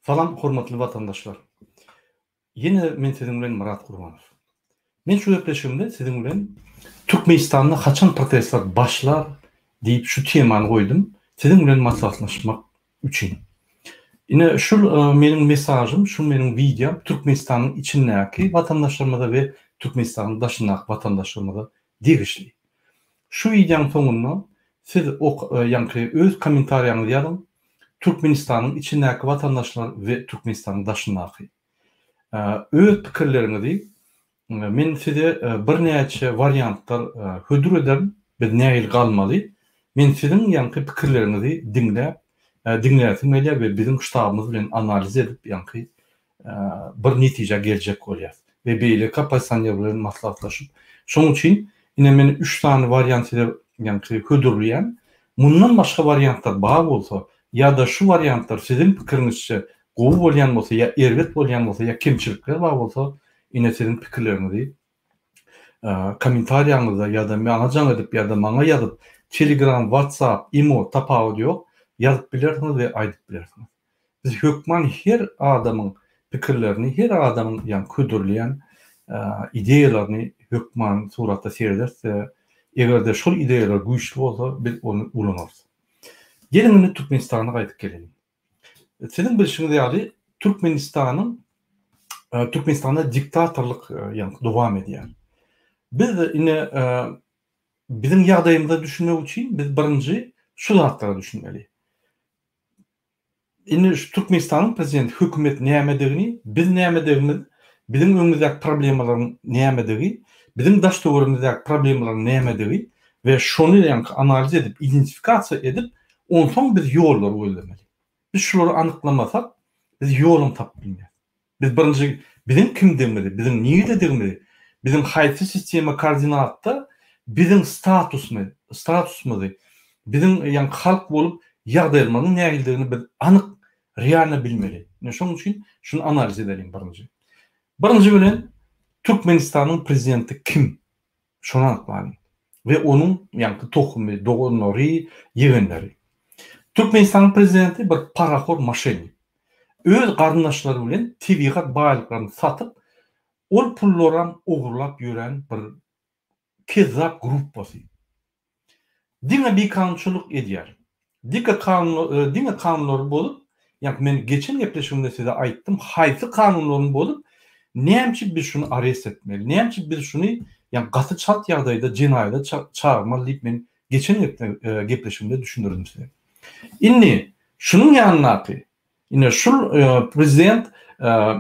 Salam hormatly vatandaşlar. Yine men sizin bilen Murat Kurbanov. Men şu öpleşimde sizin bilen Türkmenistanda kaçan protestler başlar deyip şu temany koydum. Sizin bilen maslahatlaşmak üçün. Yine şu menin mesajım, şu menin videom Türkmenistan'ın içindeki vatandaşlarıma ve Türkmenistan'ın dışındaki vatandaşlarıma da degişli. Şu videonun sonunda siz yankı öz komentaryanızı yazın. Türkmenistan'ın içindeki vatandaşlar ve Türkmenistan'ın dışındaki öz pikirlerinizi men size bir neçe variantlar hödür ederim ve näil galmaly. Men sizin yankı pikirlerinizi dinleýärsiňler ve bizim ştabymyz bilen analiz edip yankı bir netije geljek bolýar. Ve beýle kapasitesiýa bilen maslahatlaşyp, şoň üçin ine men 3 tane variant yankı hödürleýän. Mundan başga variantlar bar bolsa, ya da şu variantlar sizin pikirinizçe gowy bolýan bolsa, ya erwet bolýan bolsa, ya kemçilikler bar bolsa, ine sizin pikirlerinizi komentaryaňyzda ya da mana jaň edip ya da maňa ýazyp Telegram, WhatsApp, imo, tapawy ýok, ýazyp bilersiňiz we aýdyp bilersiňiz. Biz hökman her adamyň pikirlerini, her adamyň ýa ködürleýän ideýalaryny hökman suratda seredерse, egerde şol ideýalar güýçli bolsa, biz onu ulanarys. Gelin Türkmenistan'a gaýtyp gelelim. Sizin bilişiňiz ýaly Türkmenistan'da diktatorluk dowam edýär. Biz ine bizim ýagdaýymyzda düşünmek üçin biz birinji şu zatlara düşünmeli. Ine Türkmenistan'ın prezidenti hökümet nämedigini, biz nämedigimiz, bizim öňümüzdäki problemalaryň nämedigi, bizim daş döwrümüzdäki problemalaryň nämedigi ve şonu analiz edip, identifikasiýa edip, onsoň biz ýollar öýlemeli. Biz şolary anyklamasak, biz ýolun tap bilmeýäris. Biz birinji bizim kimdigimizi, bizim niýedigimizi, bizim haýsy sistema koordinatda bizim statusumyzy, bizim halk bolup ýagdaýlarymyň nähildigini biz anyk reýany bilmeli. Şoň üçin şunu analiz edelim birinji. Birinji bilen Türkmenistanyň prezidenti kim? Şonu anyklaýan ve onuň tohumy, dogonlary, ýegenleri. Türkmenistanyň prezidenti bir paraxor maşenik. Öz garyndaşlary bilen tebigat baýlyklaryny satyp, ol pullary ogurlap ýören bir kezzap gruppasy. Diňe bir kanunçylyk edýär. Diňe kanunlary bolup, men geçen gepleşimde size aýtdym, haýsy kanunlaryň bolup, näçe biz şunu arrest etmeli, näçe biz şunu gaty çat ýagdaýda jenaýda çağırmaly diýip men geçen gepleşimde düşündürdim size. Inni şunun ýanynaky, ine şu prezident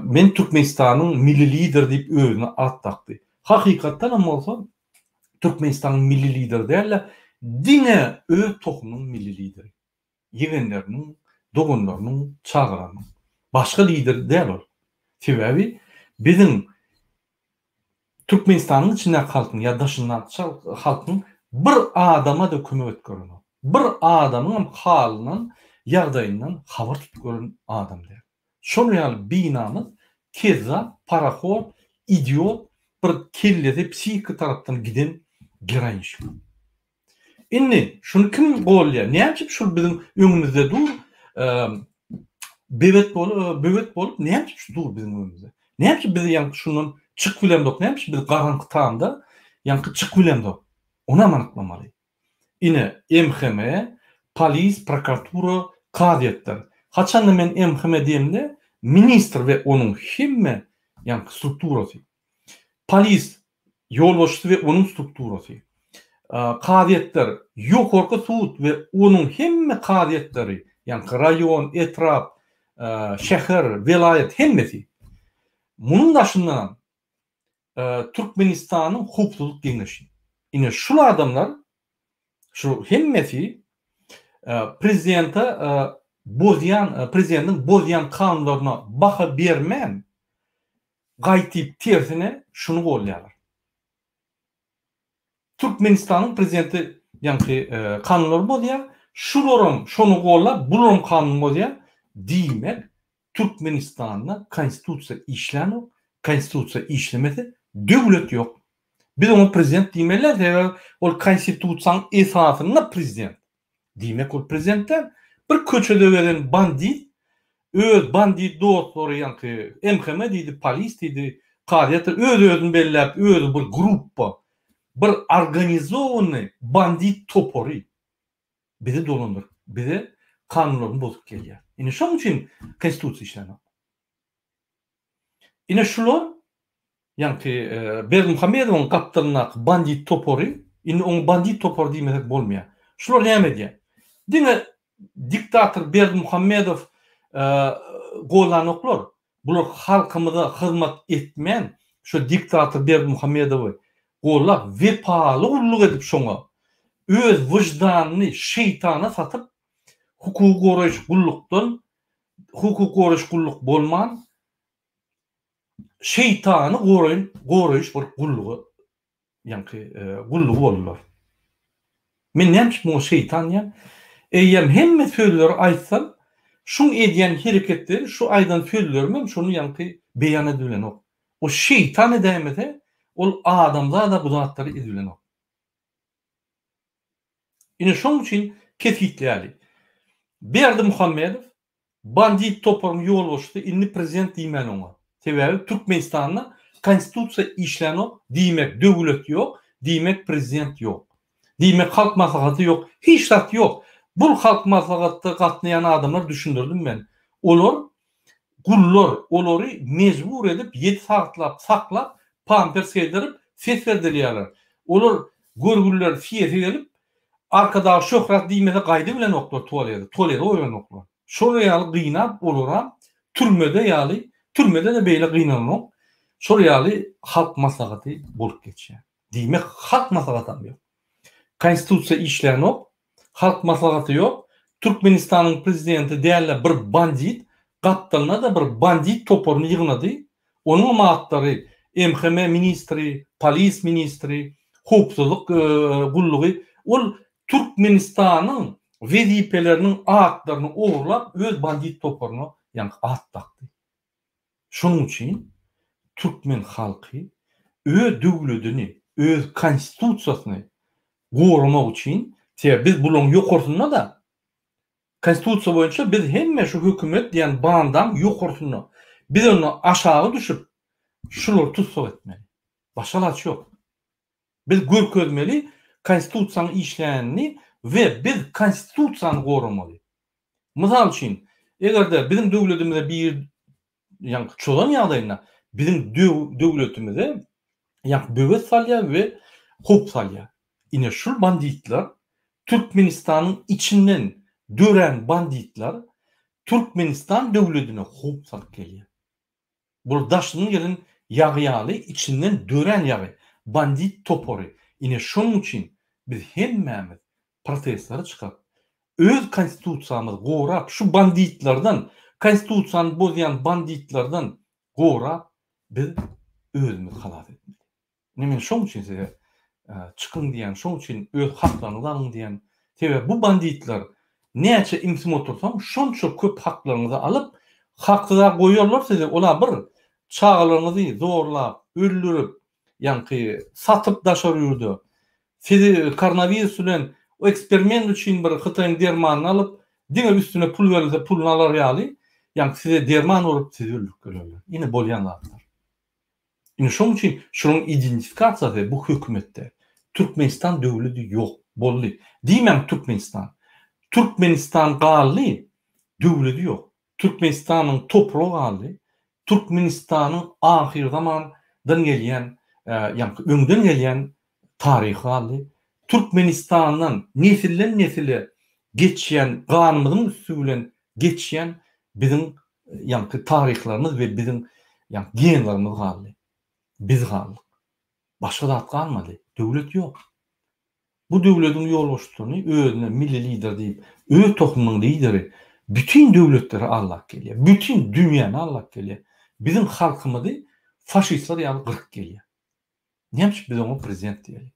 men Türkmenistanyň milli lider diýip özüne at takdy. Hakykatdan hem bolsa Türkmenistanyň milli lideri däl, diňe öz tohumyň milli lideri. Ýegenleriniň, dogonlarynyň, çağıranyň. Başga lider däl ol. Sebebi bizim Türkmenistanyň içinde halkyň ya daşyndaky halkyň bir adama da kömek etgörüni. Bir adamyň halynyň, ýagdaýyndan habar tutup gören adam der. Şol ýaly binamyz kezzap, paraxor, idiot, bir kellede psihik tarapdan giden girenç. Inni şunu kim golýar? Näçe şol bizim öňümizde dur? Bebet bolup näçe dur bizim öňümizde? Näçe biz şunun çyk bilemdok, näçe biz garanky taýda çyk bilemdok. Ona anyklamaly. Ine MHM, polis, prokuratura, kadiýetler. Haçan men MHM diýimde ministr ve onuň hemme strukturasy. Polis ýolbaşçy we onuň strukturasy. Kadiýetler, ýokarky sud we onuň hemme kadiýetleri, rayon, etrap, şäher, welaýet hemmesi. Munun daşyndan Türkmenistanyň hukukçylyk geňeşi. Ine şu adamlar, şu hemmesi prezidentin bozyan kanunlaryna baha bermän gaýtyp tersine şunu golýarlar. Türkmenistanyň prezidenti kanunlary bolýar, şonu gollap, bularym kanun bolýar. Diýmek Türkmenistanda konstitusiýa işlenok, konstitusiýa işlemese döwlet ýok. Biz onu prezident diýmeler, ol konstitusiýanyň esasyny prezident. Diýmek ol prezidentden bir köçede gelen bandit öz bandit dostları yankı MHM diýdi, polis diýdi, qadiyat öz-özüni belläp, öz bir gruppa, bir organizowany bandit topory bizi dolandyr, bizi kanunlaryny bozup gelýär. Ine şoň üçin konstitusiýa işlenýär. Ine şular yankı Berdimuhammedowyň gapdalyna bandit topory, ine oň bandit topor diýmesek bolmaýar. Şular näme diýär? Diňe diktator Berdimuhammedow golanoklar, bular halkymyza hyzmat etmän şu diktator Berdimuhammedowy golap wepaly ulluk edip şoňa öz wyjdanyny şeytana satyp hukuk goraýyş gullukdan hukuk goraýyş gulluk bolman şeytany goraýyş bir gullugy yankı gullugy bolurlar. Men näme bu şeytan ýa? Eýem hemme sözleri aýtsam, şuň edýän hereketleri şu aýdan sözlermem şunu yankı beýan edilen ok. O şeytan edämede ol adamlar da bu zatları edilen ok. Ine şoň üçin kesitleri. Berdimuhammedow bandit toporyny ýolbaşdy, indi prezident diýmeli oňa. Sebäbi Türkmenistanda konstitusiýa işlenok, diýmek döwlet ýok, diýmek prezident ýok. Diýmek halk maslahaty ýok, hiç zat ýok. Bu halk maslahatda gatnaýan adamlar düşündirdim men. Olar gullar, olary mejbur edip 7 saatlap saklap, pampers giydirip ses berdirýärler. Olar görgüller fiýete gelip arkada şöhret diýmese gaýdy bilen oklar tuvalede oýan oklar. Şol ýaly gynap olaram türmede ýaly, türmede de beýle gynanok. Şol ýaly halk maslahaty bolup geçýär. Diýmek halk maslahaty ýok. Konstitusiýa işlenok, halk maslahaty ýok. Türkmenistanyň prezidenti däle bir bandit, gapdalyna da bir bandit toporyny ýygnady. Onuň maatlary MHM ministri, polis ministri, hukukçylyk gullugy, ol Türkmenistanyň wezipeleriniň atlaryny ogurlap öz bandit toporyny ýa-ni at takdy. Şonuň üçin Türkmen halky öz döwletini, öz konstitusiýasyny goramak üçin biz bularny ýokarsyna da konstitusiýa boýunça biz hemme şu hökümet diýen bandan ýokarsyna. Biz onu aşağı düşüp şular tutsak etmeli. Başka ilaç ýok. Biz görkezmeli konstitusiýanyň işleýänini we biz konstitusiýany goramaly. Mysal üçin, egerde bizim döwletimizde bir ýa-ni çoğan ýagdaýynda bizim döwletimizde ýa-ni böwet salýar we hop salýar. Ine şu banditler Türkmenistanyň içinden dören banditler Türkmenistan döwletine hop salyp gelýär. Bu daşlynyň gelin ýagýaly içinden dören ýagy bandit topory. Ine şoň üçin biz hemmemiz protestlara çykap öz konstitusiýamyzy gorap şu banditlerden, konstitusiýany bozýan banditlerden gorap biz özümizi halat etmeli. Men şoň üçin size çıkın diyen, şoň üçin öz haklaryňyzy alyň diyen. Tebe bu banditler näçe imsim otursam şonça köp haklaryňyzy alyp hakda goýarlar size. Ola bir çağalaryňyzy zorlap, öldürüp, ýa-ni satyp daşar ýürdi. Sizi koronavirus bilen o eksperiment üçin bir Hytaýyň dermanyny alyp, diňe üstüne pul berse puluny alar ýaly, ýa-ni size derman urup sizi öldürüp gelýärler. Ine bolýan zatlar. Ine şoň üçin şonuň identifikasiýasy bu hökümetde Türkmenistan döwleti ýok, boldy. Diýmem Türkmenistan. Türkmenistan galy döwleti ýok. Türkmenistanyň topragy galy, Türkmenistanyň ahir zamandan gelýän, ýa-ni öňden gelýän taryhy galy. Türkmenistanyň nesilden nesile geçýän ganymyň üstünden geçýän bizim ýa-ni taryhlarymyz we bizim ýa-ni genlerimiz galy. Biz galyk. Başga zat galmady. Döwlet ýok. Bu döwletiň ýolbaşçylygyny özüne milli lider diýip, öz tohumynyň lideri bütün döwletleri allap gelýär. Bütün dünýäni allap gelýär. Bizim halkymyzy faşistler ýaly gyrk gelýär. Näme biz onu prezident diýelim?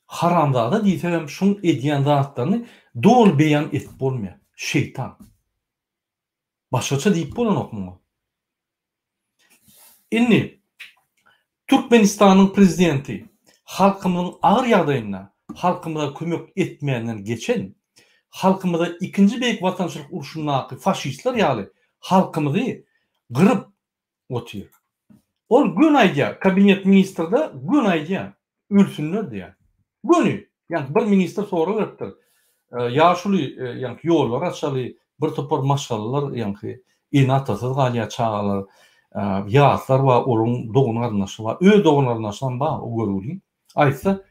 Haramda da diýsem şoň edýän zatlaryny dol beýan etip bolmaýar. Şeytan. Başgaça diýip bolanokmy? Indi Türkmenistanyň prezidenti halkymyzyň agyr ýagdaýyna halkymyza kömek etmeýänden geçen halkımızda ikinci beyik vatandaşlık uruşundaky faşistler ýaly halkymyzy gırıp otyr. Ol gün aýda kabinet ministrde gün aýda ölsünler diýär. Günü, yani bir minister sonra gırıpdyr. Ýaşuly yani ýollar açaly, bir topar maşallar yani inatasız galya çağalar, ýaslar weoluň dogun garnaşy we öz dogun garnaşydan ba o görüli. Aýtsa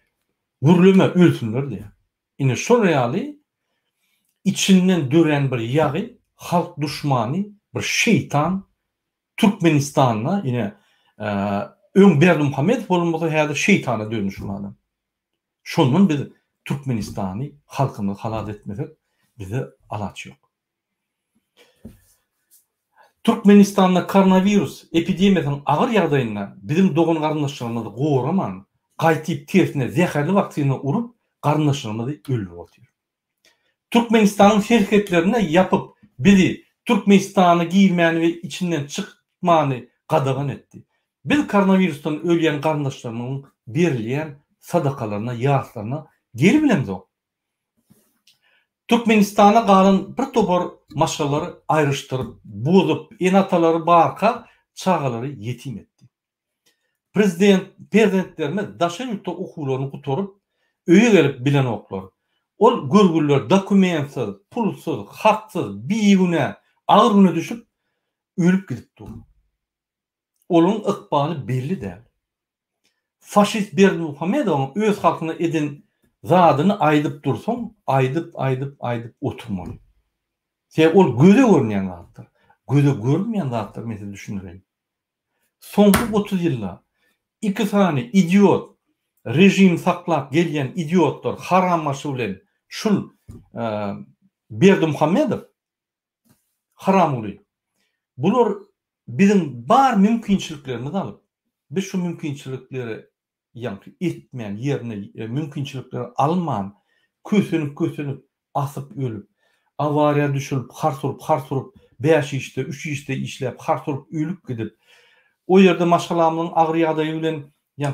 gürleme ölsünler diýär. Ine şo ýaly içinden dören bir ýagy, halk düşmany, bir şeytan Türkmenistan'a yine Öň Berdimuhammedow bolmasa häzir şeytana dönüşmüş adam. Şondan biz Türkmenistan'ı halkyny halat etmesek bize alaç yok. Türkmenistan'da koronavirus epidemiyasının ağır ýagdaýynda bizim dogun garnaşlarymyzy goraman, gaýtyp tersine zäherli waksina urup garnaşlarymyzy öldürip otýar. Türkmenistan'ın şirketlerine yapıp bizi Türkmenistan'a girmeni ve içinden çıkmanı qadağan etdi. Biz koronavirusdan ölýän garnaşlarymyň berilýän sadakalarına, ýaslarına geri bilemiz o. Türkmenistan'a galan bir topar maşgalary aýryşdyryp, bozup, enatalary barka, çağalary yetim etdi. Prezidentlerimiz daşa ýurtda okuwlaryny gutorup, öýe gelip bilen oklar. Ol görgüller dokumentsiz, pulsuz, haksyz, biýigüne, agyr güne düşüp ölüp gidipdi. Olun ykbaly belli däl. Faşist Berdimuhammedow öz halkyna edin zadyny aýdyp dursaň, aýdyp oturmaly. Ol göze görünýän zatdyr. Göze görünmeýän zatdyr mesele düşünýän. Soňky 30 ýylda iki sany idiot rejim saklap gelýän idiotlar harammaşy bilen şul Berdimuhammedow haram uly. Bular bizim bar mümkinçiliklerimizi alıp biz şu mümkinçilikleri etmeyen yerine mümkinçilikleri alman kösünüp asıp ölüp avariya düşürüp harsurup 5 işte 3 işte işlep harsurup ölüp gidip o yerde maşgalamyň agyr ýagdaýy bilen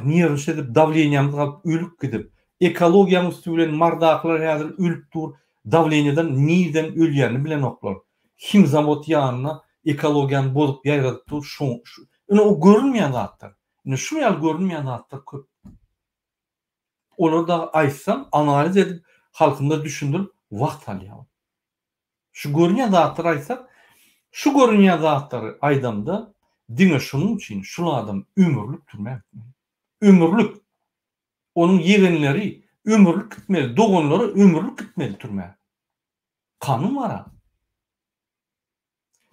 nirş edip davleniýamyz galyp ölüp gidip ekologiýanyň üstü bilen mardaklar häzir ölüp dur davleniýadan nirden ölýäni bilen oklar. Kim zamot ýanyna ekologiýany bozup ýaýradyp dur şu o görünmeýän zatlar. Ine şu ýaly görünmeýän zatlar köp. Olar da aýtsam, analiz edip halkymda düşündirip wagt alýar. Şu görünýän zatlar aýtsak, şu görünýän zatlary aýdamda diňe şunun üçin şu adam ömürlük türmäk. Ömürlük. Onun yegenleri ömürlük gitmeli, dogunlary ömürlük gitmeli türmäk. Kanun var.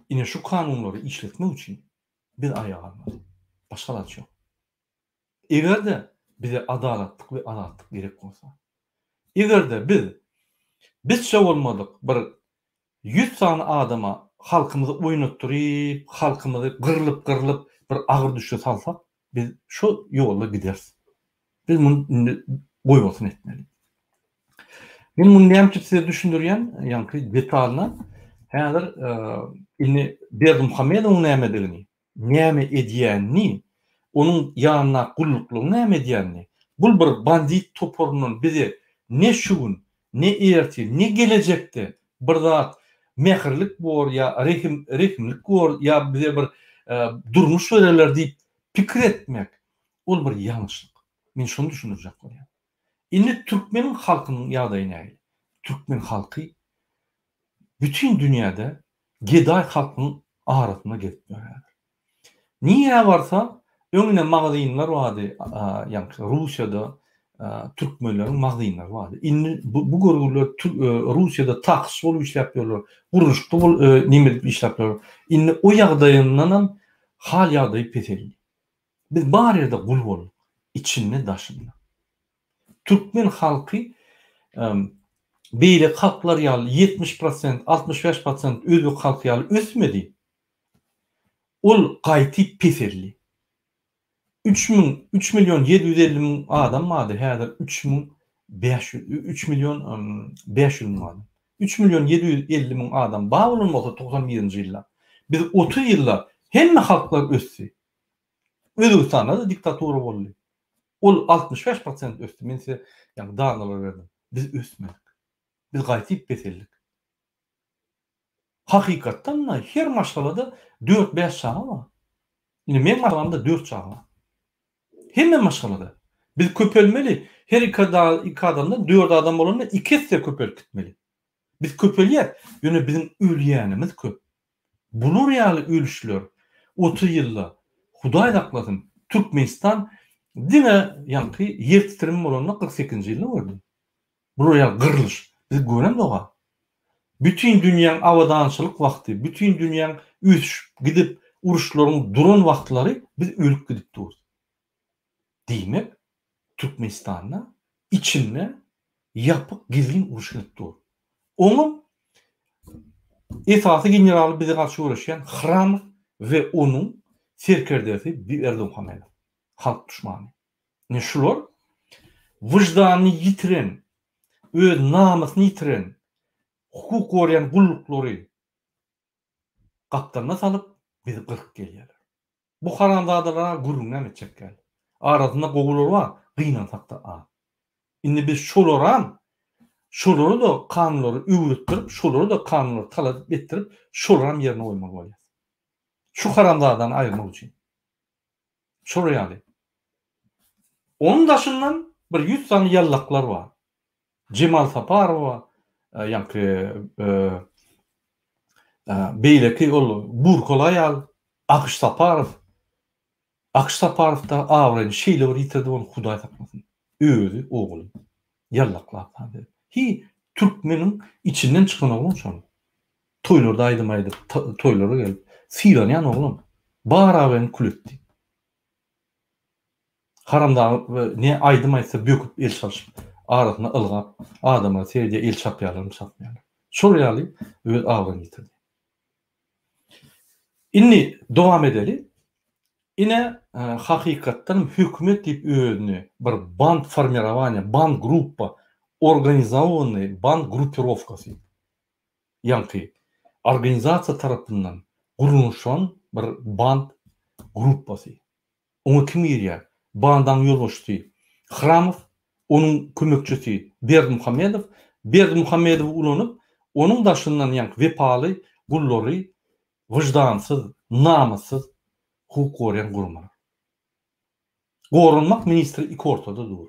Ine şu kanunları işletmek için biz ayağa almalı. Başka alaç yok. Eğer de bize adaletlik ve adaletlik gerek olsa. Eğer de biz şey olmadık bir 100 tane adama halkımızı oynatırıp, halkımızı kırılıp bir ağır düşe salsak biz şu yolla gideriz. Biz bunu boyvasını etmeliyiz. Ben bunu neyim size düşündürüyen yani detalyna häzir ilni Berdimuhammedow näme edýänini, onun ýanyna gulluklugyny näme edýänini, bul bir bandit toporunyň bizi ne şugun, ne erti, ne gelecekde bir zat mehirlik bor ýa rehimlik bor ýa bize bir durmuş vereler diýip pikir etmek, ol bir ýalňyşlyk. Men şonu düşünürjek bolýar. Ilni Türkmen halkynyň ýagdaýyna, Türkmen halky bütün dünyada geday halkın ağrısına gitmiyor. Niye varsa önüne magazynlar vardı. Yani Rusya'da Türkmenlerin magazynlar vardı. Bu görgüler Rusya'da taksız olup iş yapıyorlar. Vuruştu nimet iş yapıyorlar. O ýagdaýyndan hal ýagdaýy peteldi. Biz bar yerde gul bolduk. İçinde daşında. Türkmen halkı beýle halklar ýaly 70%, 65% özbek halky ýaly ösmedi. Ol gaýty peserli. 3 milyon 750 bin adam vardı. Häzir 3 milyon 500 bin adam. 3 milyon 750 bin adam bağlanma 91-nji ýylda. Biz 30 ýylda hemme halklar ösdi. Özbekistanda da diktatura boldy. Ol 65% ösdi. Men size danalar berdim. Biz ösmedik. Biz gaýtyp beseldik. Hakykatdan da her maşgalada 4-5 çağa var. Ine men maşgalamda 4 çağa var. Hemme maşgalada. Biz köpelmeli. Her iki adamda 4 adam bolanda 2 hisse köpelip gitmeli. Biz köpelýär. Ýöne bizim ölýänimiz köp. Bulur ýaly ölüşler 30 ýylda Hudaý saklasyn Türkmenistan dine ýanky ýer titrimi bolanda 48-nji ýylda gördüm. Bulur ýaly gyrlyş. Biz görem doga. Bütün dünýäň awadançylyk wagty, bütün dünýäň üç gidip uruşlaryň duran wagtlary biz ölüp gidip durýar. Diýmek Türkmenistanda içinde yapık gizlin uruş edip durýar. Onun esasy generaly bize garşy uğraşan Hram ve onun serkerdesi bir Erdoğan halk düşmanı. Ne şular? Vicdanını yitiren, öz namusunu yitiren, hukuk koruyan gullukları kaptanına salıp bizi kırık geliyorlar. Bu karandağdalara gurundan etcek gel. Arasında gogular var, kıynan sakta. Şimdi biz şoları da kanunları ürettirip, şoları da kanunları talep ettirip, şoların yerine koymak oluyor. Şu karandağdan ayırmak için. Şoru yani. Onun dışından bir 100 tane yallaklar var. Cemal Saparov var. Beyleki Burkolayal, Akış Saparov. Akış Saparov da avren şeyleri yitirdi onu Hudaý saklasyn. Özü, oğlu. Yallaklar. Türkmenin içinden çıkan oğlum şonu. Toylarda aydımaydı. Toylara gelip. Siraniyan oğlum. Bağıraven külütti. Haramda ne aydımaysa böküp el çalışıp. Arasına ılgap. Adama seyirce el çapyalım satmayalım. Şurayalım. Öz avren yitirdi. İnni devam edeli. Ine hakikattan hükümet deyip özünü bir band formirovanya, band gruppa, organizowany band gruppirovkasy. Ýanky organizasiýa tarapyndan gurulşan bir band gruppasy. Onu kim ýerýär? Bandan ýolbaşçy Hramow, onun kömekçisi Berdimuhammedow ulanyp, onun daşyndan ýanky wepaly gullary, wyjdansyz, namussuz hukuk koruyan gurumlar. Gorunmak ministri iki ortada dur.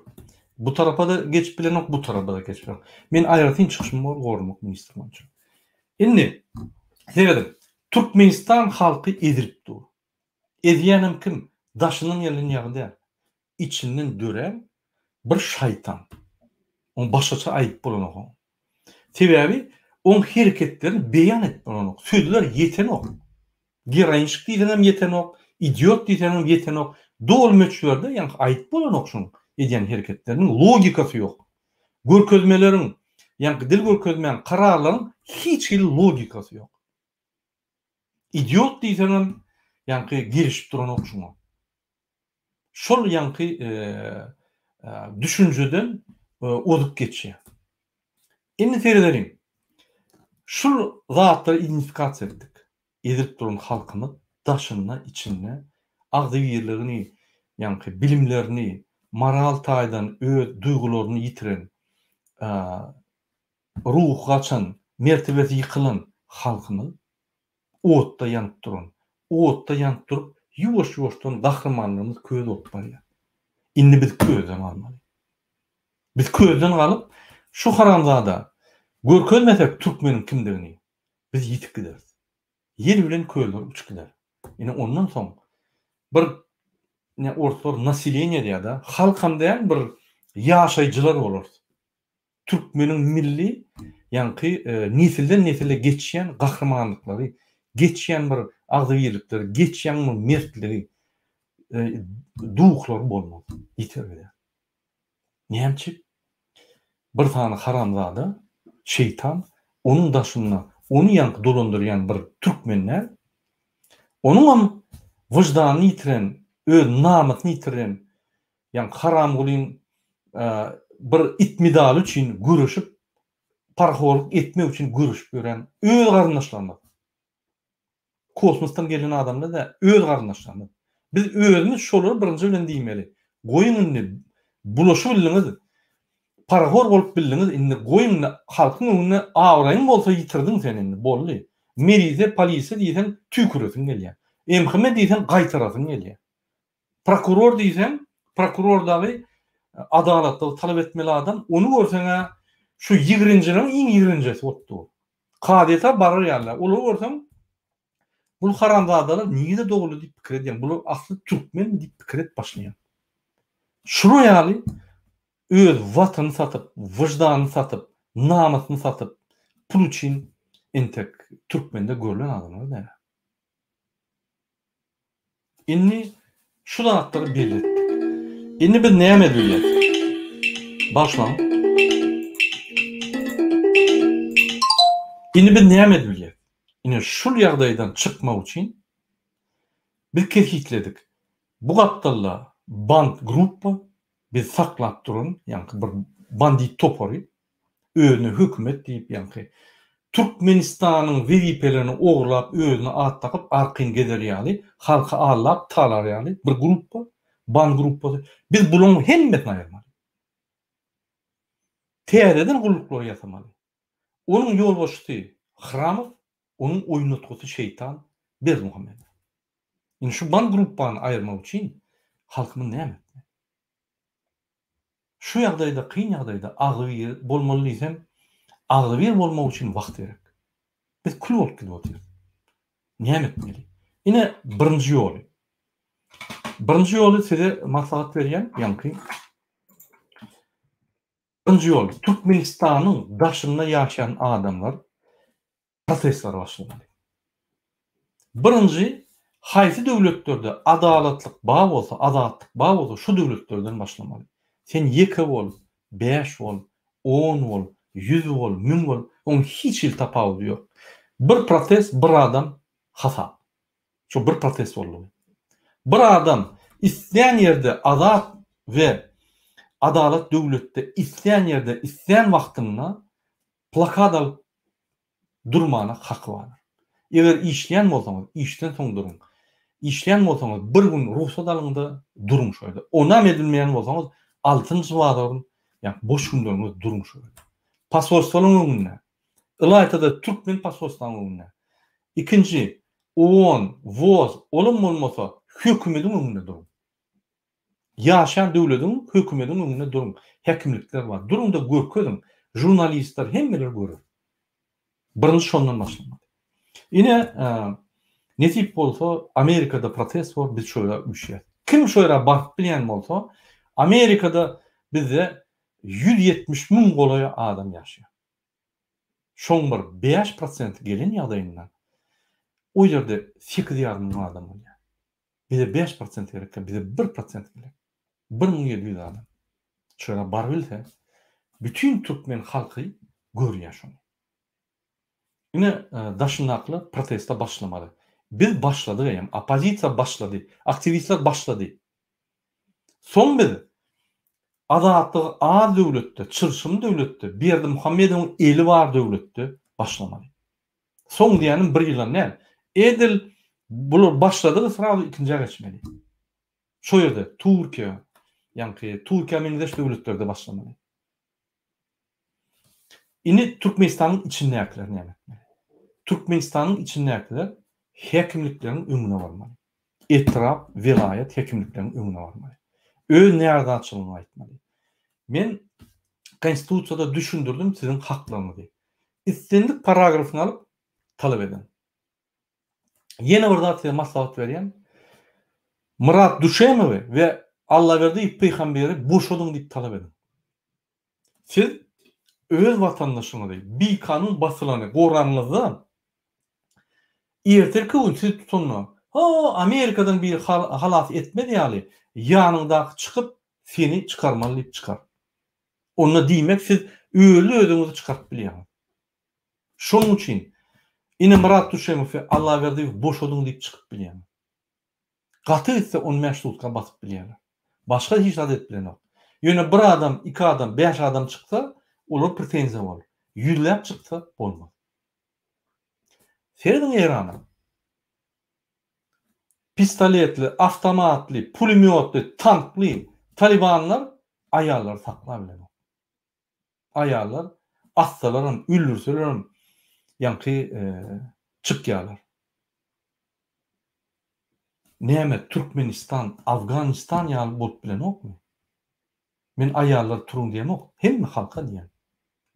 Bu tarafa da geç bilen ok, bu tarafa da geç bilen. Men aýratyn çykyşym bar gorunmak ministri bolýar. Indi sevedim. Türkmenistan halky ezilip dur. Ezýänem kim? Daşynyň ýerine ýagdy. İçinden dören bir şaytan. On başaça aýyp bolanok. Sebebi on hereketlerini beýan etip bolanok. Sözler ýetenok. Gerançyk diýenem ýetenok. İdiot diýenem ýetenok. Dolmetsçilerde ýani aýyp bolanok şunu edýän hereketleriniň logikasy ýok. Görkezmeleriň, ýani dil görkezmeýän kararlaryň hiç bir logikasy ýok. İdiot diýenem ýani girişip duranok şunu. Şol ýani düşünjeden odup geçýär. Indi terelerim. Şol zatlary identifikasiýa etdik. Edip duran halkyny daşyna, içine, agdy ýerlerini, ýani bilimlerini, moral taýdan öz duygularyny ýitiren, ruh gaçan, mertebesi ýykylan halkyny otda ýanyp duran, otda ýanyp durup, ýuwaş-ýuwaşdan gahrymanlygymyz köz bolup barýar. Indi biz közden almaly. Biz közden galyp, şu haramzada görkezmesek Türkmenin kimdigini biz ýitip gideriz. Yer bilen köyler uçup gider. Ine ondan soň bir ortalar nasileniýe diýär-de, halkamdaýan bir ýaşaýjylar bolar. Türkmenin milli ýanky nesilden nesile geçýän gahrymanlyklary, geçýän bir agzybirlikleri, geçýän mertleri, duýuklary bolmaz. Ýeter. Näçe? Bir tane haramzada şeytan onun daşyna onu ýanky dolandyrýan bir türkmenler, onun wyjdanyny ýitiren, öz namusyny ýitiren, ýani haram bolyn bir itmidal üçin görüşüp, parhowluk etmek üçin görüşüp gören öz garyndaşlarymyz. Kosmosdan gelen adamlar da öz garyndaşlarymyz. Biz özümiz şolary birinji bilen diýmeli. Goýun indi, bulaşy bildiňiz. Parahor bolup bildiňiz, indi goýun halkyň öňüne awraýyn bolsa ýitirdiň sen indi, boldy. Merize, polise diýsen tüküresin gelýär. Emhime diýsen gaýtarasyň gelýär. Prokuror diýsen, prokuror daly adalatda talap etmeli adam, onu görseňe şu 20-njiň iň 20-njisi bolupdy. Kadeta barar ýalar. Olu görseň bul haramzadalar niýe dogly diýip pikir edýär. Bular asly türkmen diýip pikir et başlaýar. Şunu ýaly öz watany satyp, wyjdanyny satyp, namasyny satyp, pul üçin entek türkmende görülen adamlar da. Inni şu danatları belirtdi. Inni biz näme edýäs? Başlan. Inni biz näme edýäs? Inni şu ýagdaýdan çykmak üçin biz kesitledik. Bu gapdalla band gruppa biz saklap durun, yani bir bandit topory, özüne hökümet diýip, yani Türkmenistanyň WWP'lerini oglap, özüne at takyp, arkyn gezer ýaly, halka allap talar ýaly bir gruppa, band gruppasy. Biz bularň hemmetini aýyrmaly. Täzeden guluklar ýasamaly. Onuň ýolbaşçysy Hramow, onuň oýnatgysy şeytan Bermuhammed. Indi şu band gruppany aýyrmak üçin halkymyň näme? Şu ýagdaýda, kyn ýagdaýda agyr bolmaly diýsem, agyr bolmak üçin wagt gerek. Biz kul bolup gidip oturýar. Näme etmeli? Ine birinji ýoly. Birinji ýoly size maslahat berýän, ýa-ni birinji ýol Türkmenistanyň daşynda ýaşaýan adamlar protestler başlamaly. Birinji haýsy döwletlerde adalatlyk bar bolsa, azatlyk bar bolsa şu döwletlerden başlamaly. Sen 2 bol, 5 bol, 10 bol, 100 bol, 1000 bol, onun hiç iltifaty ýok. Bir protest, bir adam hasap. Şu bir protest boldy. Bir adam isleýän ýerde azat we adalet döwletde isleýän ýerde isleýän wagtynda plakat alyp durmana haky bar. Eger işleýän bolsaňyz, işden soň durun. İşleýän bolsaňyz, bir gün ruhsat alyňda durun şöyle. Onam edilmeýän bolsaňyz, 6-njy wagtda, ýa boş günleriňiz durun şöyle. Pasolstwalyň öňünde. Ilaytada Türkmen pasolstwalyň öňünde. Ikinji, OON, WOZ, olum bolmasa hökümetiň öňünde durun. Ýaşaýan döwletiň hökümetiň öňünde durun. Häkimlikler bar. Durun da görkezin. Jurnalistler hemmeler görür. Birinji şondan başlamaly. Ine netip bolsa Amerikada protest bar, biz şöyle üşýär. Kim şöyle baryp bilýän bolsa, Amerikada bizde 170 000 golaya adam ýaşaýar. Şoň bir 5% gelen ýagdaýyndan o ýerde 8,5 000 adam bolýar. Bize 5% gerek, bize 1% gerek. 1700 adam. Şöyle bar bilse, bütün Türkmen halky görýär şonu. Ine daşynakly protesta başlamaly. Biz başladyk hem, opozisiýa başlady, aktivistler başlady. Soň biz azatlyk az döwletde, çyrşym döwletde, Berdi Muhammedowyň eli bar döwletde başlamaly. Soň diýenim 1 ýyla näme? Edil bular başladyk, sırada ikinjiye geçmeli. Şo ýerde Türkiýe, ýa-ni Türkiýe meňzeş döwletlerde başlamaly. Ini Türkmenistanyň içinde ýaklar näme? Türkmenistanyň içinde ýaklar häkimlikleriň öňüne barmaly. Etrap, vilayet häkimlikleriň öňüne barmaly. Öz näerdaçylygyny aýtmaly. Men konstitusiýada düşündirdim siziň haklaryňyzy diýip. İstendik paragrafyny alyp talap edin. Ýene bir zat size maslahat berýän. Murat Düşemowy we Allaberdi peýgamberi boşadyň diýip talap edin. Siz öz watandaşyňyzy bir kanun basylany goranyňyzdan erterki gün siz tutunma. Amerikadan bir halat etmedi ýaly. Ýanynda çykyp seni çykarmaly diýip çykar. Onda diýmek siz öýle özüňizi çykaryp bilýäňiz. Şonuň üçin ine Murat Düşemow Allah berdi boşadyň diýip çykyp bilýär. Gaty ise onu meşrutka basyp bilýärler. Başga hiç adet bilen yok. Ýöne bir adam, 2 adam, 5 adam çyksa, olar pretensiýa bolar. Ýüzläp çyksa bolmaz. Serdiň Irana pistoletli, avtomatly, pulemyotly, tankly Talibanlar aýallar saklap bilen. ayarlar assalaram, üllürselerim yankı çıkyalar. Näme Türkmenistan, Afganistan ýaly bolup bilen okmy? Men ayarlar turun diýemok, hemme halka diýen.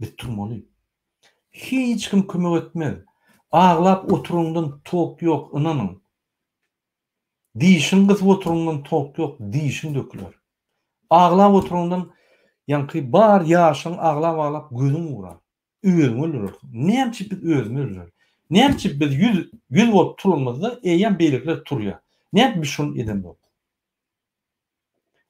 Biz turmaly. Hiç kim kömek etmez. Ağlap oturundan tok yok, inanın. Diýişin gyzyp oturundan tok yok, diýişin döküler. Ağlap oturundan yankı bar ýaşyň ağlap gözüň uğrar. Özüň öldürür. Näçe biz özüň öldürür. Näçe biz 100 bolup turulmazda eýen beýlikler turýar. Näçe biz şunu edem bol.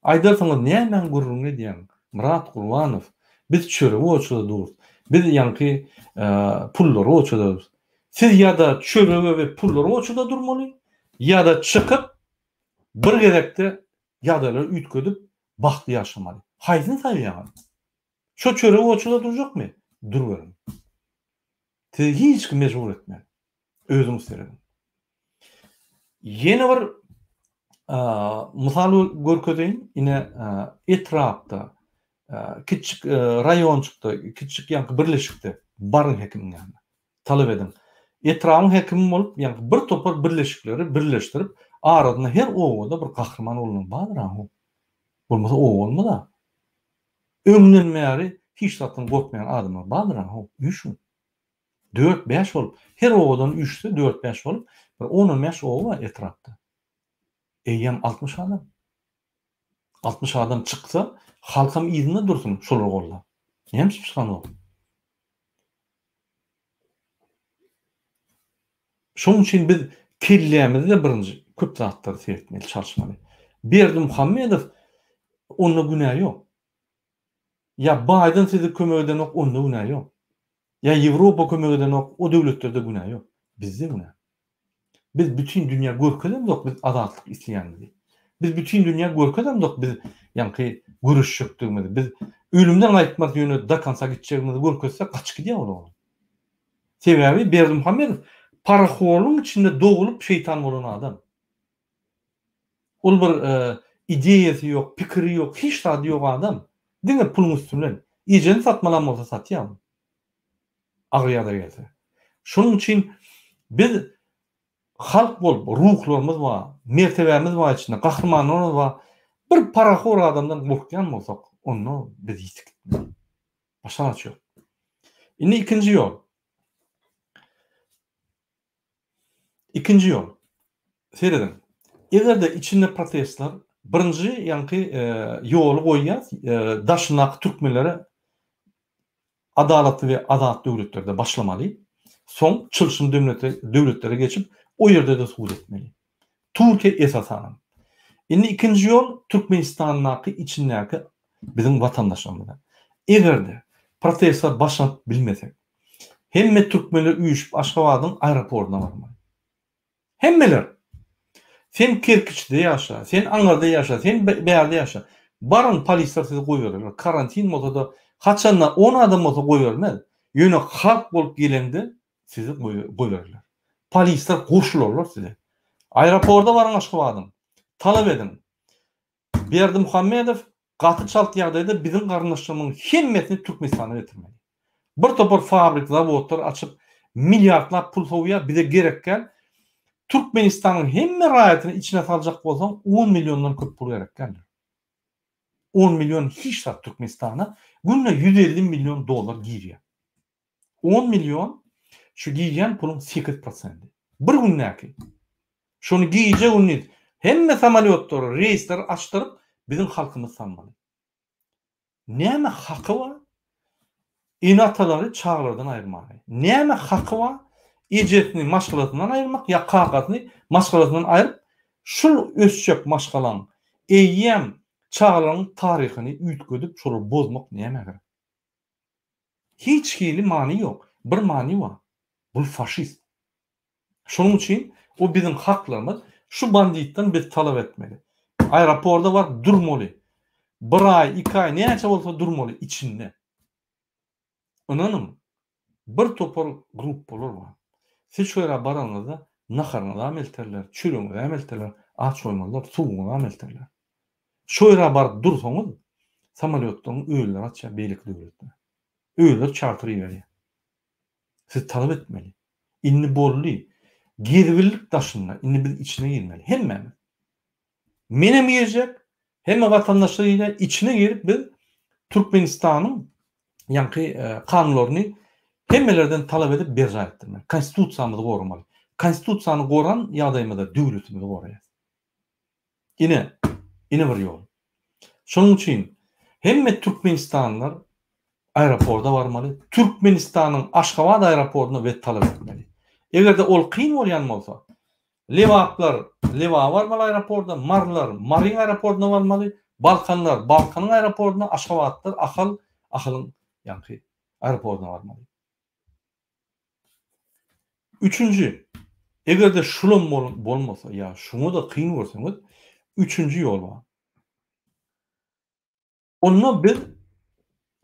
Aýdarsyňyz nämen gurrunly diýen Murat Gurbanov biz çöre oçuda dur. Biz yankı pullary oçuda dur. Siz ýa-da çöre we pullary oçuda durmaly, ýa-da çykyp bir gerekde ýa-dalar ütködüp bagty ýaşamaly. Haýsyny saýýaňyz? Şo çöre oçuda durjakmy? Durberin. Siz hiç kim mejbur etme. Özüňiz seredin. Ýene bir misaly görkedeýin, ine etrapda kiçik raýon çykdy, kiçik ýa-da birleşikde barın hekimiň ýanyna. Talap edin. Etrapyň hekimi bolup, ýa-da bir topar birleşikleri birleşdirip, aradyna her owada bir gahrman bolan bardyr ha. Bolmasa o bolmada. Öňünden märi hiç zatdan gorkmayan adamlar bardyr ha. Üşün. 4-5 bolup, her owadan 3-de 4-5 bolup, bir 10-15 owa etrapda. Eýem 60 adam. 60 adam çyksa, halkam iýdinde dursun şolar gollap. Näme çykan o? Şoň üçin biz kellämizde birinji köp zatlary seretmeli, çalışmaly. Berdimuhammedow onda günah ýok. Ya Biden sizi kömek edenok onda günah ýok. Ya Ýewropa kömek edenok o döwletlerde günah ýok. Bizde günah. Biz bütün dünya görkezemdok biz azatlyk isleýänmiz. Biz bütün dünya görkezemdok biz ýa-ni görüşjekdigimiz. Biz ölümden aýtmak ýöne da kansa gitjegimizi görkezsek gaçyk diýär ol. Sebäbi Berdimuhammedow paraxorluň içinde dogulup şeytan bolan adam. Ol bir ideýasy ýok, pikiri ýok, hiç zady ýok adam. Diňe puluň üstünden ýejeni satmalan bolsa satýar. Agryada gelse. Şonuň üçin biz halk bolup ruhlarymyz bar, mertebemiz bar içinde, gahrmanlarymyz bar. Bir paraxor adamdan gorkýan bolsak, onu biz ýitik. Başa açýar. Indi ikinji ýol. İkinji ýol. Seredin. Egerde içinde protestler birinji ýa-ni ýoly goýýar, daşnak türkmenlere adalatly we azat döwletlerde başlamaly. Soň çylşyn döwletlere geçip o ýerde de suwd etmeli. Türkiýe esasan. Indi ikinji ýol Türkmenistanyň içindäki biziň watandaşlarymyz. Egerde protestler başlap bilmesek, hemme türkmenler üýüşip Aşgabatyň aeroportuna barmaly. Hemmeler. Sen Kirkiç'de yaşa, sen Angar'da yaşa, sen Beyar'da yaşa. Barın polisler sizi koyuyorlar. Karantin motoda haçanla 10 adam moto koyuyorlar. Yönü halk bolup gelende sizi koyuyorlar. Polisler koşulurlar size. Aeroporda barın Aşgabatyň. Talap edin. Berdimuhammedow gaty çalty ýagdaýda bizim garyndaşlarymyň hemmetini Türkmenistana getirmeli. Bir topar fabrik, zawodlar açyp milyardlap pul soýýar, bize gerekken Türkmenistanyň hemme raýatyny içine saljak bolsaň 10 milyondan köp pul gerekkendir. 10 milyon hiç zat Türkmenistana günne 150 milyon dolar girýär. 10 milyon şu giýen pulun 8%. Bir günnäki. Şonu giýje günni hemme samolyotlar, reisler açdyryp bizim halkymyz sanmaly. Näme haky bar? Inatalary çağlardan aýyrmaly. Näme haky bar? Ejetini maşgalatyndan aýyrmak, ýa kagatyny maşgalatyndan aýryp, şul ösçek maşgalan eýýem çağlaryň taryhyny ütködüp şolu bozmak näme gerek? Hiç hili many ýok. Bir many bar. Bu faşist. Şonuň üçin o bizim haklarymyz şu banditden biz talap etmeli. Aeroportda bar durmaly. 1 ay, 2 ay näçe bolsa durmaly içinde. Onanyň bir topar grup bolar bar. Siz şöyle baranızda naharına amelterler, çürüğüne amelterler, aç oymalar, suğuna amelterler. Şöyle bar dursanız, samolyotdan öğüller açya beylik dövletine. öýler çarpyryberir. Siz talap etmeli. Inni bolly. Gezgirlik daşynda inni biz içine girmeli. Hemme. Menem ýerjek, hemme watandaşlaryla içine girip biz Türkmenistanyň ýanky kanunlaryny hemmelerden talap edip berja etdirmeli. Konstitusiýamyzy goramaly. Konstitusiýany goran ýagdaýymyzda döwletimizi goraýar. Ine bir ýol. Şonuň üçin hemme Türkmenistanlılar aeroporda barmaly. Türkmenistanyň Aşgabat aeroportuna wet talap etmeli. Egerde ol kyn bolýan bolsa, Lewaplar Lewa barmaly aeroportda, Marlar Marin aeroportuna barmaly, Balkanlar Balkanyň aeroportuna, Aşgabatlar Ahylyň ýanky aeroportuna barmaly. Üçüncü, egerde şulam bolmasa, ya şunu da kyn görseňiz, üçüncü ýol bar. Onda bir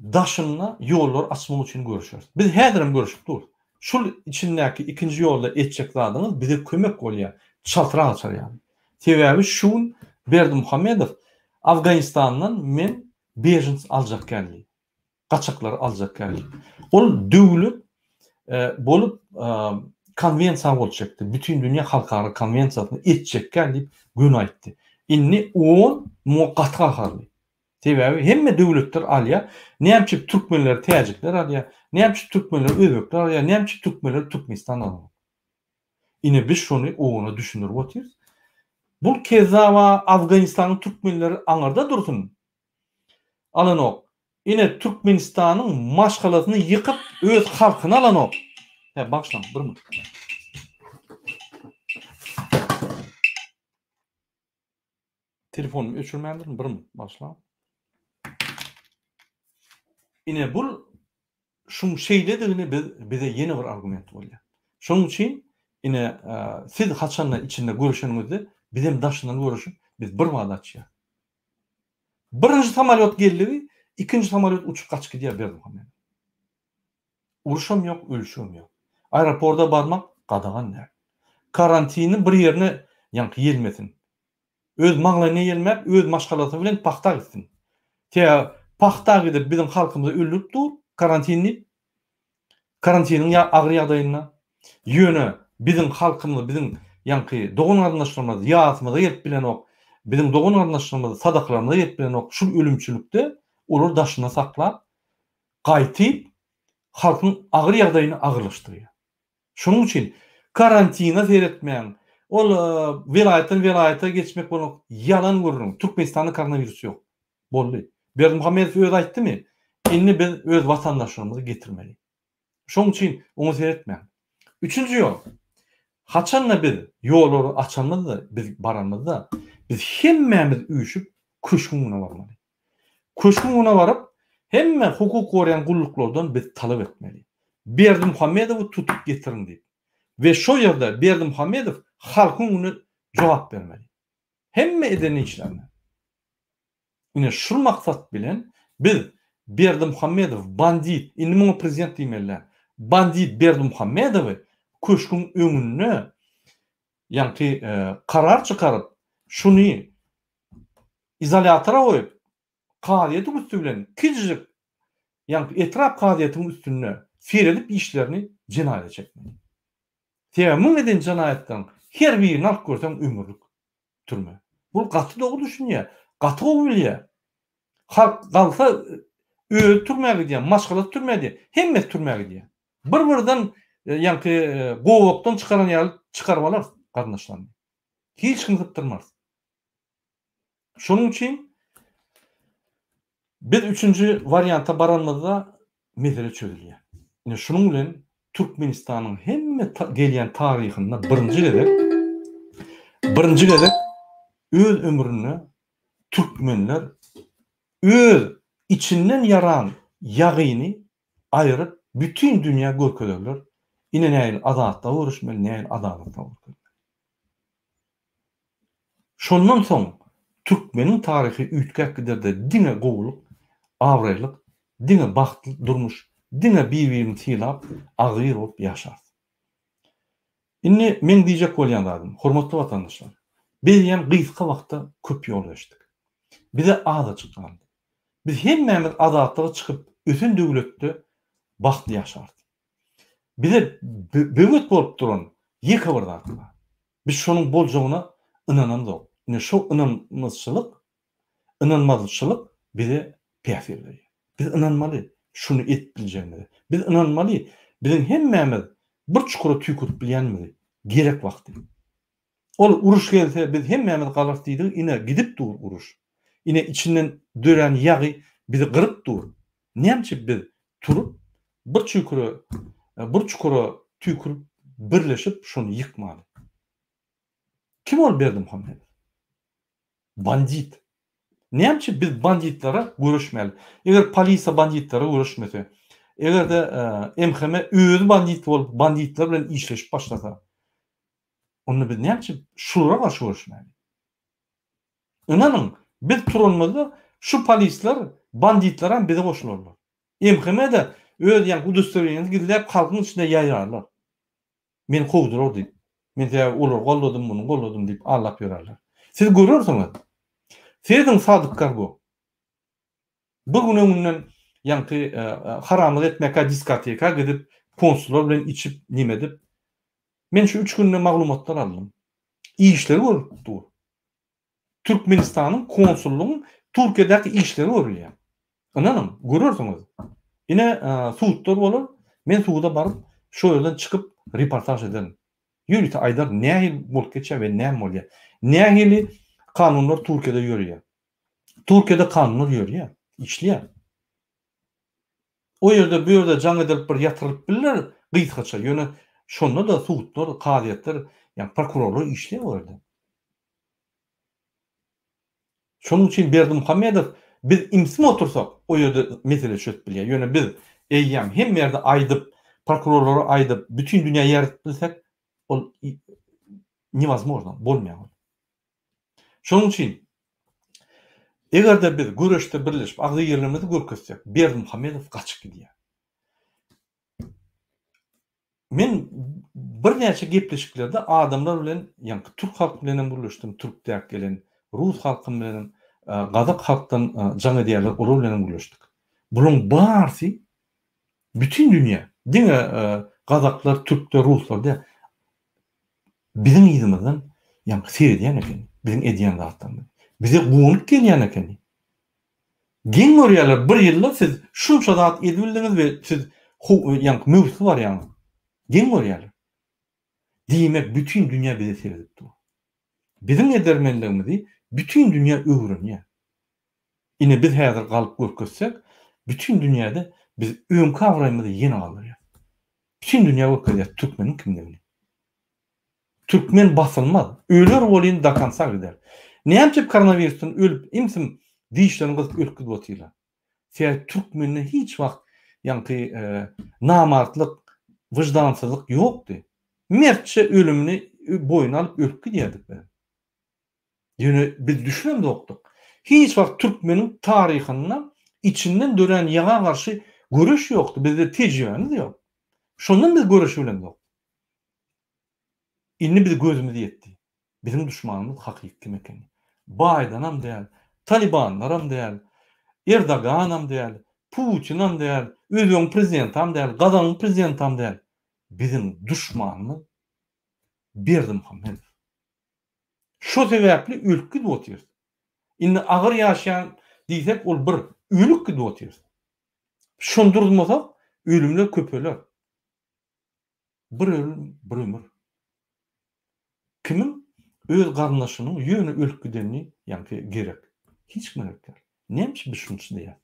daşynla ýollar açmak üçin görüşýär. Biz häzirim görüşüp dur. Şul içindäki ikinji ýolda etjek zadyňyz bize kömek bolýar, çaltyrak açar ýani. Sebäbi şu Berdimuhammedow Afganistandan men bejins aljak geldi. Gaçaklar aljak geldi. Ol döwlet bolup konvensiýa boljakdy. Bütün dünýä halkara konvensiýasyny etjek geldi, gün aýtdy. Inni 10 muwakkatka harly. Sebäbi hemme döwletler alýa, näçe türkmenler täjikler alýa, näçe türkmenler özbekler alýa, näçe türkmenler Türkmenistan alýa. Ine biz şonu oňa düşünür otyrys. Bu kezawa Afganistanyň türkmenleri aňarda dursun. Alanok. Ine Türkmenistanyň maşgalasyny ýykyp öz halkyny alanok. Başlan, bir minut. Telefonumy öçürmändir, bir minut, başlan. Ine bu şu şeýledigini bize ýene bir argument bolýar. Şonuň üçin ine siz haçanla içinde görüşeniňizde bizim daşyndan görüşüp biz bir wagtçı. Birinji samolyot geldi, ikinji samolyot uçup kaçıp gidiyor Berdimuhammedow. Uruşam yok, ölüşüm yok. Aeroporda barmak qadagan näme? Karantini bir ýerine ýanky ýelmesin. Öz maňlaryna ýelmep, öz maşgalasy bilen paxta gitsin. Paxta gidip bizim halkymyzy öldürüp dur, karantini. Karantiniň agyr ýagdaýyna ýöne bizim halkymyzy, bizim ýanky dogan arnaşlarymyzy ýatmyza gelip bilen ok, bizim dogan arnaşlarymyzy sadaklaryna gelip bilen ok, şu ölümçülükde olar daşyna saklap, gaýtyp halkyň agyr ýagdaýyny agyrlaşdyrýar. Şonuň üçin karantina seretmeýän, ol vilayetden geçmek bolan yalan görürüm. Türkmenistanda koronavirus yok. Boldy. Berdimuhammedow öz aýtdymy? Inni biz öz watandaşlarymyzy getirmeli. Şoň üçin onu seretmeýän. Üçüncü ýol. Haçanla biz ýolları açanmyzda, biz baranmyzda, biz hemmemiz üýüşüp köşküňe barmaly. Köşküňe baryp hemme hukuk gorayan gulluklardan biz talap etmeli. Berdimuhammedowy tutup getirin diýip. Ve şo ýerde Berdimuhammedow halkyň onu jogap bermeli. Hemme edeni işlerine. Ine şu maksat bilen biz Berdimuhammedow bandit, inni muňa prezident diýmeler. Bandit Berdimuhammedowy köşküň öňüne ýanky karar çykaryp, şuny izolatora goýup, kadyýety üstüne kijik ýanky etrap kadyýetyň üstüne seredip işlerini cinayet çekmeli. Teýmün eden cinayetden her birini alyp görsem ömürlük türme. Bu gaty dogu düşünýär, gaty bilýär. Halk galsa türmäge diýär, maşgalat türmäge, hemme türmäge diýär. Bir-birinden ýanky gowokdan çykaran ýaly çykaryp alar garnaşlaryny. Hiç kim gıptırmaz. Şonuň üçin biz üçüncü varianta baranmazda mesele çözülýär. Ine şonuň bilen Türkmenistanyň hemme gelýän taryhynda birinji gezek öz ömrüni türkmenler öz içinden yaran ýagyny aýryp bütün dünýä görkezlerler. Ine näil adatda uruşmaly, näil adalatda uruşmaly. Şondan soň türkmeniň taryhy üýtgäk giderde diňe gowuluk, awraýlyk, diňe bagtly durmuş, diňe bir-birini tilap, agyr bolup ýaşar. Inni men diýjek bolýan zadym, hormatly watandaşlar. Biz ýa-ni gysga wagtda köp ýol geçdik. Bize ada çykdy. Biz hemmemiz adatlyga çykyp, ösün döwletde wagt ýaşardy. Bize böwet bolup duran ýeke bir zat bar. Biz şonuň boljagyna ynanandyk. Ine şo ynanmazçylyk bize täsir berýär. Biz ynanmaly, şunu et biljenimiz. Biz ynanmaly, biziň hemmämiz bir çukura tüýkürip bilýänimiz gerek wagty. Ol uruş gelse biz hemmämiz galas diýdik, ine gidip dur uruş. Ine içinden dören ýagy bizi gyryp dur. Näçe biz turup bir çukura tüýkürip birleşip şonu ýykmaly. Kim ol Berdimuhammed? Bandit. Näçe biz banditlara görüşmeli. Eger polisiýa banditlara görüşmese, eger de MHM özü bandit bolup banditler bilen işleşip başlasa, onu biz näçe şulara garşy görüşmeli. Inanyň, biz turanmazda şu polisler banditlara bize goşularlar. MHM de öz ýa udusturýany gidip halkyň içinde ýaýarlar. Men howdurar diýip, men de olar golladym bunu, golladym diýip allap ýörärler. Siz görüyorsunuz. Sizin sadıkkar bu. Bugün öňünden ýa-ni haramlyk etmeke diskoteka gidip konsullar bilen içip nimedip men şu 3 günde maglumatlar aldım. İyi işleri görüpdi. Türkmenistanyň konsullugyň Türkiýedäki işleri görýär. Ananyň, görüyorsunuz. Ine suwtlar bolar. Men suwda baryp şo ýerden çykyp reportaj ederim. Ýürüte aýdar nähil bolup geçer we näme bolýar. Nähili kanunlar Türkiýede ýörýär. Türkiýede kanunlar ýörýär, işleýär. O ýerde bu ýerde jaň edilip bir ýatyryp bilýär, gysgaça. Ýöne şonda da suwtlar, kadyatlar, ýa prokurorlar işleýär ýerde. Şonuň üçin Berdimuhammedow biz imsim otursak o ýerde mesele çöp bilýär. Ýöne biz eýýäm hem ýerde aýdyp, prokurorlara aýdyp, bütün dünýä ýaryp bilsek, ol невозможно, bolmaýar. Şonuň üçin eger de biz göreşde birleşip agdy ýerlerimizi görkezsek, Berdimuhammedow gaçyp gidýär. Men bir näçe gepleşiklerde adamlar bilen, ýa Türk halky bilen birleşdim, Türkdäk gelen, Rus halky bilen, Gazak halkdan jaň edýärler, olar bilen birleşdik. Bunyň barsy bütün dünýä, diňe Gazaklar, Türkler, Ruslar da bizim ýyzymyzdan ýa seredýän eken, bizim edýän zatdan. Bize goňup gelýän eken. Gen görýärler bir ýylda siz şunça zat edildiňiz we siz ýa mövsü var ýa. Gen görýärler. Diýmek bütün dünýä bize seredipdi. Bizim edermenligimizi bütün dünýä öwrenýär. Ine biz häzir galyp görkezsek, bütün dünýäde biz öň kawramyzy ýene alýar. Bütün dünýä görkezýär Türkmeniň kimligini. Türkmen basılmaz. Öler bolýan dakansa gider. Näçe koronavirusdan ölüp imsim diýişlerini gyzyp ölüp gidýärler. Sen Türkmenine hiç wagt ýa-ni namartlyk, wyjdansyzlyk ýokdy. Mertçe ölümini boyuna alıp ölüp gidýärdik ben. Ýöne biz düşünemde okduk. Hiç wagt Türkmeniň taryhyndan içinden dören ýaga garşy görüş ýokdy. Bizde tejribemiz ýok. Şondan biz görüş bilendik. Inni biz gözümüz ýetdi. Bizim düşmanymyz hakyky kim ekeni. Baydanam däl, Talibanlaram däl, Erdoganam däl, Putinam däl, özüň prezidentam däl, Gazanyň prezidentam däl. Bizim düşmanymyz Berdimuhammedow. Şo sebäpli ölüp gidýär. Inni agyr ýaşaýan diýsek ol bir ölüp gidýär. Şondurmasak ölümler köpeler. Bir ölüm, bir ömür. Kimin öz garnaşynyň ýöne ölüp gideni ýa-ni gerek. Hiç gerek ýok. Näçe biz şunu diýär?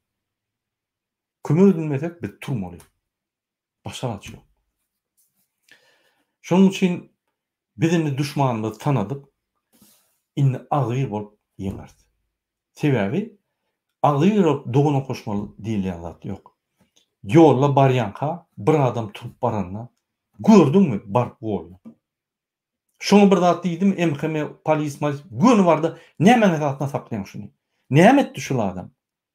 Kömek edilmesek biz turmaly. Başa ýok. Şonuň üçin bizini düşmanymyzy tanadyp, inni agyr bolup ýeňerdi. Sebäbi agyr bolup doguna koşmaly diýilýän zat ýok. Ýolda barýanka bir adam turup baranna gördüňmi bar boldy. Şoňa bir zat diýdim, MHM polis gün barda näme zatna saklaýan şunu. Näme etdi şu adam?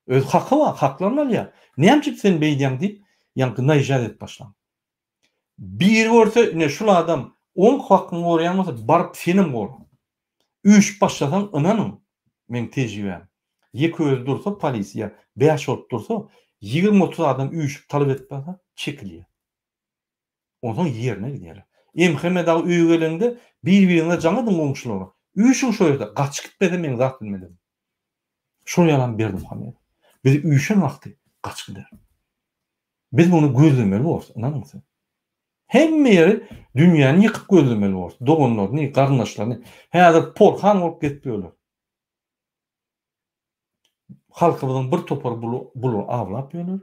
Öz haky bar, haklaryny alýar. Näme sen beýdäň diýip ýa-ni naýjat et başlan. Bir görse ne şu adam 10 hakyny gorýanmasa barıp senim gor. 3 başlasan inanyň men tejribem. Ýeki öz dursa polisiýa, 5 olup dursa 20-30 adam üýüşüp talap etmese çekiliyor. Onun yerine gidiyorlar. Emheme dağı üýe gelende bir-birine jaňydan goňşular. Üýüşüň şo ýerde gaç gitmedi men zat bilmedim. Şol ýalan berdim hame. Biz üýüşen wagty gaç gider. Biz bunu gözlemeli bolsa, anladın? Hemme ýeri dünýäni ýykyp gözlemeli bolsa, doganlaryny, garnaşlaryny, häzir polhan bolup getdiler. Halkymyzyň bir topar bulur awlap ýöner.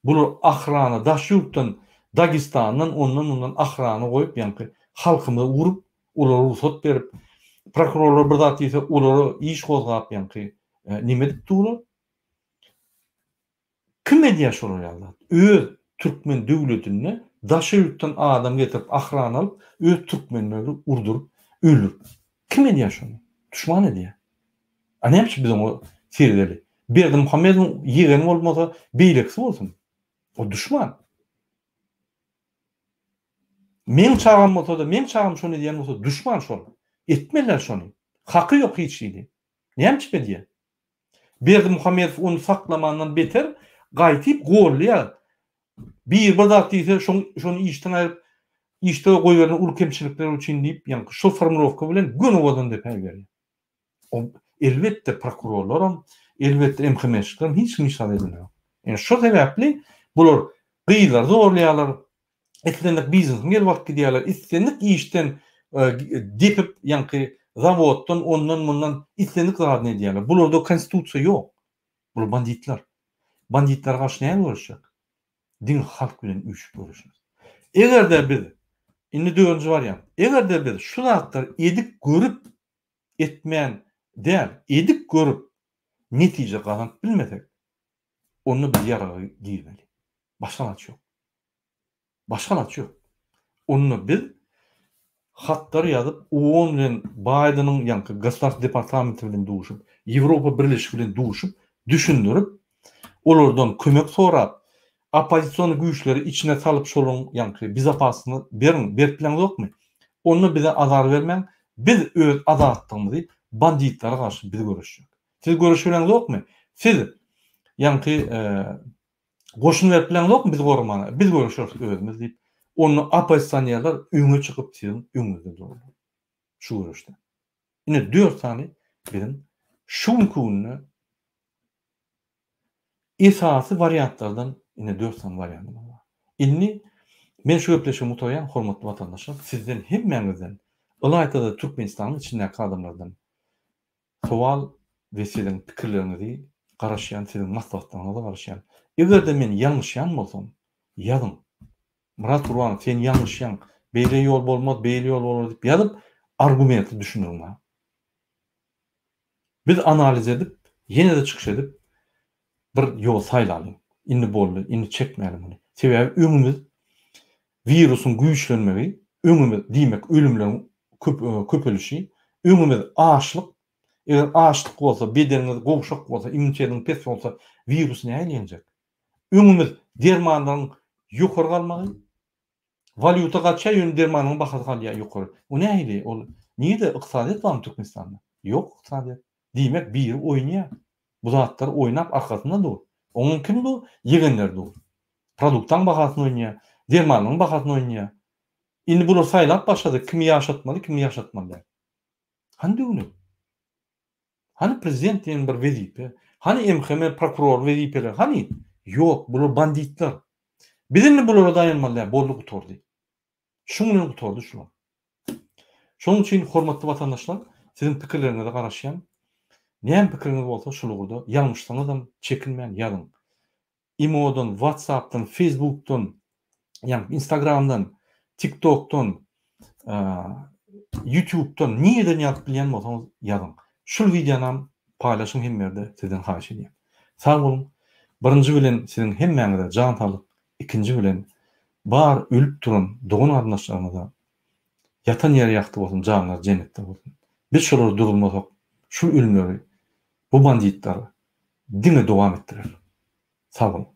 Bular ahrana daşýurtdan Dagistandan ondan ahrana goýup ýa-ni halkymy urup, ulary ruhsat berip, prokurorlar bir zat ise ulary iş gozgap ýa-ni nime dip durlar? Kim edýär şol ýalda? Öz türkmen döwletine daşýurtdan adam getirip ahrana alyp, öz türkmenleri urdurup, öldürüp. Kim edýär şonu? Düşman edýär. Näme biz onu serdeli? Berdi Muhammed'in ýegeni bolmasa beýlekçi bolsun. O düşman. Men çağım bolsa da, men çağım şonu diýen bolsa düşman şol. Etmeler şonu. Haky ýok hiç şeýdi. Näme çipediýär? Berdi Muhammed onu saklamandan beter gaýtyp gorlýar. Bir zat ise şonu işten aýryp, işte goýberden ulu kemçilikler üçin diýip, ýa-ni şu formulovka bilen gün owadan dep berýär. O elbetde prokurorlaram, elbetde emhemekçilerim hiç kim işgal edilmiyor. Yani şu sebepli bular gıylar zorlayalar, etlendik biznesin gel vakit gidiyorlar, istendik işten depip yankı zavoddan ondan bundan istendik zaten ediyorlar. Bularda konstitusiya yok. Bular banditler. Banditler karşı neye uğraşacak? Din halk bilen üyüşüp uğraşacak. Eğer de biz, indi dördüncü var ya, eğer de biz şu zatlar edik görüp etmeyen değil, edik görüp netice kazanıp bilmesek, onu biz yarağa girmeli. Başka naç yok. Başka naç yok. Onu biz hatları yazıp, OON bilen Biden'ın yankı Gaslar Departamenti bilen duşup, Avrupa Birleşik bilen duşup, düşündürüp, olurdan kömek sorap, opozisyon güýçleri içine salıp şolun yankı biz apasını berin, berip bilen yok mu? Onu bize azar vermen, biz öz azatlygymy banditlere karşı biz görüşjek. Siz görüşbilen yok mu? Siz yankı goşun verip bilen yok mu biz gormana? Biz görüşjek özümüz diýip onu opozisýonýarlar öňe çykyp sizin öňüňizde durlar. Şu görüşde. Ine 4 tane bizim şu gününe esasy variantlardan ine 4 tane variant var. Inni men şu öpleşe mutoyan hormatly vatandaşlar sizden hemmeňizden Ilaytada Türkmenistanyň içindäki adamlardan sowal we sizin pikirlerinizi garaşýan, sizin maslahatlaryňyza garaşýan. Eger men ýalňyşýan bolsam, ýazyň. Murat Urban, sen ýalňyşýan, beýle ýol bolmaz, beýle ýol bolar diýip ýazyp argumentli düşünürler. Biz analiz edip, ýene-de çykyş edip bir ýol saýlalyň. Indi boldy, indi çekmeýälim muny. Sebäbi öňümüz virusun güýçlenmegi, öňümüz diýmek ölümlerin köpelişi, öňümüz açlyk. Eger açlyk bolsa, bedeniňiz gowşak bolsa, immunitetiň pes bolsa, virus näme ýenjek? Öňümüz dermanlaryň ýokary galmagy, valyuta gaça ýön dermanyň bahasy galýar ýokary. O nähili? Ol niýede ykdysadyýat barmy Türkmenistanda? Ýok ykdysadyýat. Diýmek bir oýnaýar. Bu zatlar oýnap arkasynda dur. Onuň kim bu? Ýegenler dur. Produktaň bahasyny oýnaýar, dermanyň bahasyny oýnaýar. Indi bular saýlap başlady. Kim ýaşatmaly, kim ýaşatmaly? Hande unu? Hani prezident diýen bir wezipe, hani MHM prokuror wezipeler, hani ýok, bular banditler. Bizimle bulara dayanmalylar, boldy gutordy. Şuňa gutordy şular. Şoň üçin hormatly vatandaşlar, sizin pikirlerinize garaşýan, näme pikiriniz bolsa şulugda ýalňyşsaňyzam çekinmeň ýazyň. Imodan, WhatsApp'tan, Facebook'tan, ýa-ni Instagram'dan, TikTok'tan, YouTube'dan niýeden ýazyp bilýän bolsaňyz ýazyň. Şul videonam paýlaşyň hemmerde sizden haýyş edýär. Sag bolun. Birinji bilen sizin hemmeňize jan talyp, ikinji bilen bar ölüp duran dogan arnaşlaryna yatan ýer ýakty bolsun, janlar jennetde bolsun. Biz şolary durulmasak, şu ölümleri, bu banditler dine dowam etdirer. Sag bolun.